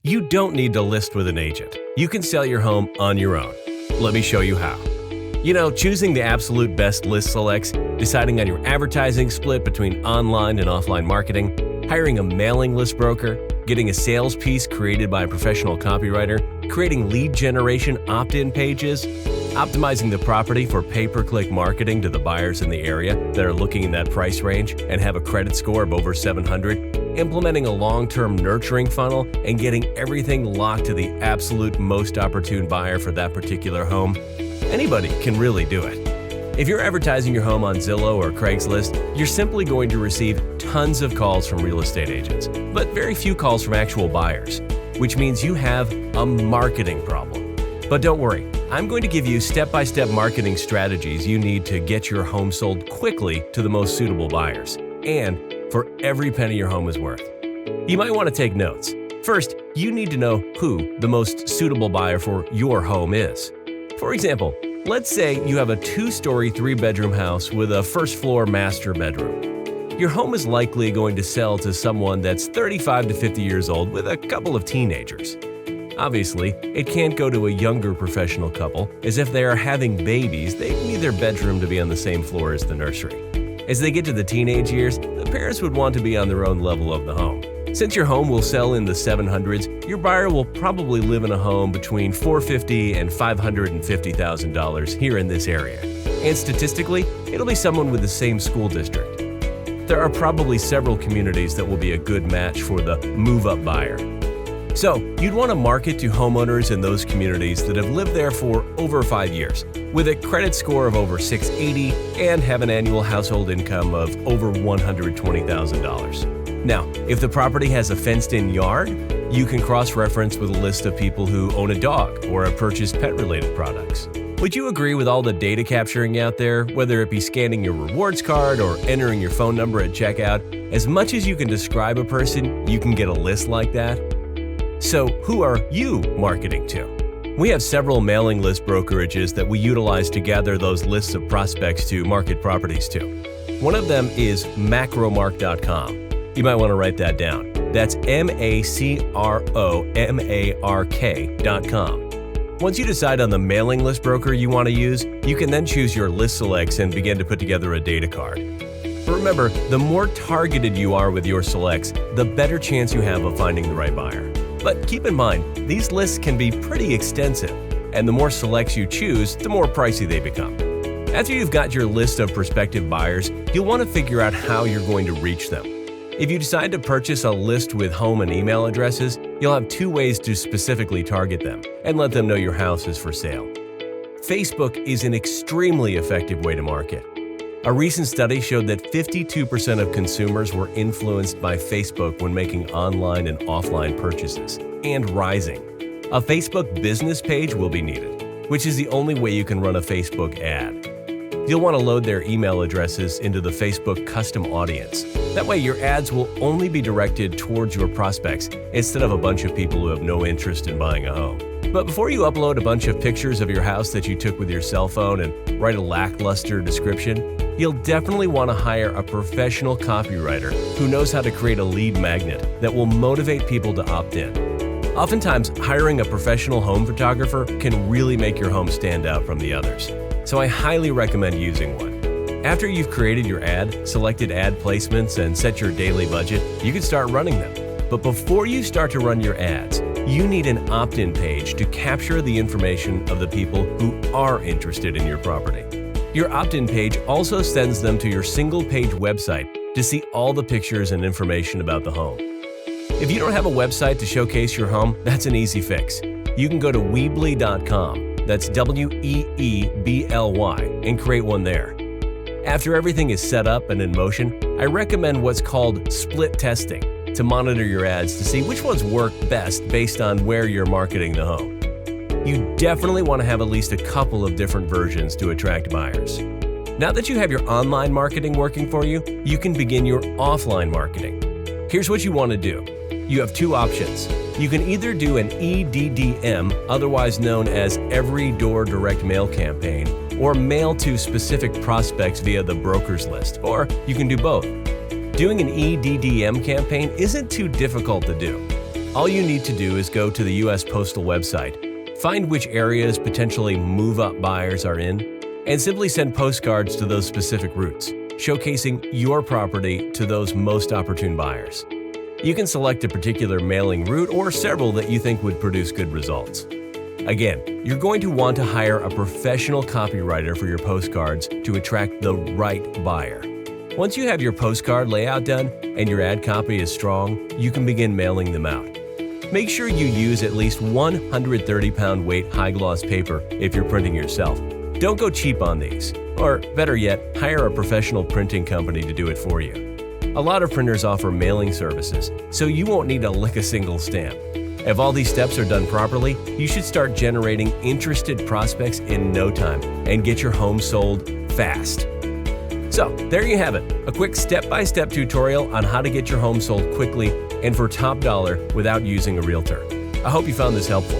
You don't need to list with an agent. You can sell your home on your own. Let me show you how. Choosing the absolute best list selects, deciding on your advertising split between online and offline marketing, hiring a mailing list broker, getting a sales piece created by a professional copywriter, creating lead generation opt-in pages, optimizing the property for pay-per-click marketing to the buyers in the area that are looking in that price range and have a credit score of over 700, implementing a long-term nurturing funnel, and getting everything locked to the absolute most opportune buyer for that particular home. Anybody can really do it. If you're advertising your home on Zillow or Craigslist, you're simply going to receive tons of calls from real estate agents, but very few calls from actual buyers, which means you have a marketing problem. But don't worry, I'm going to give you step-by-step marketing strategies you need to get your home sold quickly to the most suitable buyers, and for every penny your home is worth. You might want to take notes. First, you need to know who the most suitable buyer for your home is. For example, let's say you have a 2-story, 3-bedroom house with a first-floor master bedroom. Your home is likely going to sell to someone that's 35 to 50 years old with a couple of teenagers. Obviously, it can't go to a younger professional couple, as if they are having babies, they need their bedroom to be on the same floor as the nursery. As they get to the teenage years, the parents would want to be on their own level of the home. Since your home will sell in the 700s, your buyer will probably live in a home between $450,000 and $550,000 here in this area. And statistically, it'll be someone with the same school district. There are probably several communities that will be a good match for the move-up buyer. So, you'd want to market to homeowners in those communities that have lived there for over 5 years, with a credit score of over 680 and have an annual household income of over $120,000. Now, if the property has a fenced-in yard, you can cross-reference with a list of people who own a dog or have purchased pet-related products. Would you agree with all the data capturing out there, whether it be scanning your rewards card or entering your phone number at checkout? As much as you can describe a person, you can get a list like that. So, who are you marketing to? We have several mailing list brokerages that we utilize to gather those lists of prospects to market properties to. One of them is macromark.com. You might want to write that down. That's macromark.com. Once you decide on the mailing list broker you want to use, you can then choose your list selects and begin to put together a data card. But remember, the more targeted you are with your selects, the better chance you have of finding the right buyer. But keep in mind, these lists can be pretty extensive, and the more selects you choose, the more pricey they become. After you've got your list of prospective buyers, you'll want to figure out how you're going to reach them. If you decide to purchase a list with home and email addresses, you'll have 2 ways to specifically target them and let them know your house is for sale. Facebook is an extremely effective way to market. A recent study showed that 52% of consumers were influenced by Facebook when making online and offline purchases, and rising. A Facebook business page will be needed, which is the only way you can run a Facebook ad. You'll want to load their email addresses into the Facebook custom audience. That way your ads will only be directed towards your prospects instead of a bunch of people who have no interest in buying a home. But before you upload a bunch of pictures of your house that you took with your cell phone and write a lackluster description, you'll definitely want to hire a professional copywriter who knows how to create a lead magnet that will motivate people to opt in. Oftentimes, hiring a professional home photographer can really make your home stand out from the others. So I highly recommend using one. After you've created your ad, selected ad placements, and set your daily budget, you can start running them. But before you start to run your ads, you need an opt-in page to capture the information of the people who are interested in your property. Your opt-in page also sends them to your single-page website to see all the pictures and information about the home. If you don't have a website to showcase your home, that's an easy fix. You can go to Weebly.com, that's Weebly, and create one there. After everything is set up and in motion, I recommend what's called split testing to monitor your ads to see which ones work best based on where you're marketing the home. You definitely want to have at least a couple of different versions to attract buyers. Now that you have your online marketing working for you, you can begin your offline marketing. Here's what you want to do. You have 2 options. You can either do an EDDM, otherwise known as Every Door Direct Mail campaign, or mail to specific prospects via the broker's list, or you can do both. Doing an EDDM campaign isn't too difficult to do. All you need to do is go to the U.S. Postal website, find which areas potentially move-up buyers are in, and simply send postcards to those specific routes, showcasing your property to those most opportune buyers. You can select a particular mailing route or several that you think would produce good results. Again, you're going to want to hire a professional copywriter for your postcards to attract the right buyer. Once you have your postcard layout done and your ad copy is strong, you can begin mailing them out. Make sure you use at least 130-pound weight high-gloss paper if you're printing yourself. Don't go cheap on these. Or, better yet, hire a professional printing company to do it for you. A lot of printers offer mailing services, so you won't need to lick a single stamp. If all these steps are done properly, you should start generating interested prospects in no time and get your home sold fast. So, there you have it, a quick step-by-step tutorial on how to get your home sold quickly and for top dollar without using a realtor. I hope you found this helpful.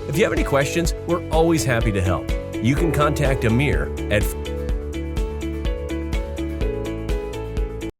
If you have any questions, we're always happy to help. You can contact Amir at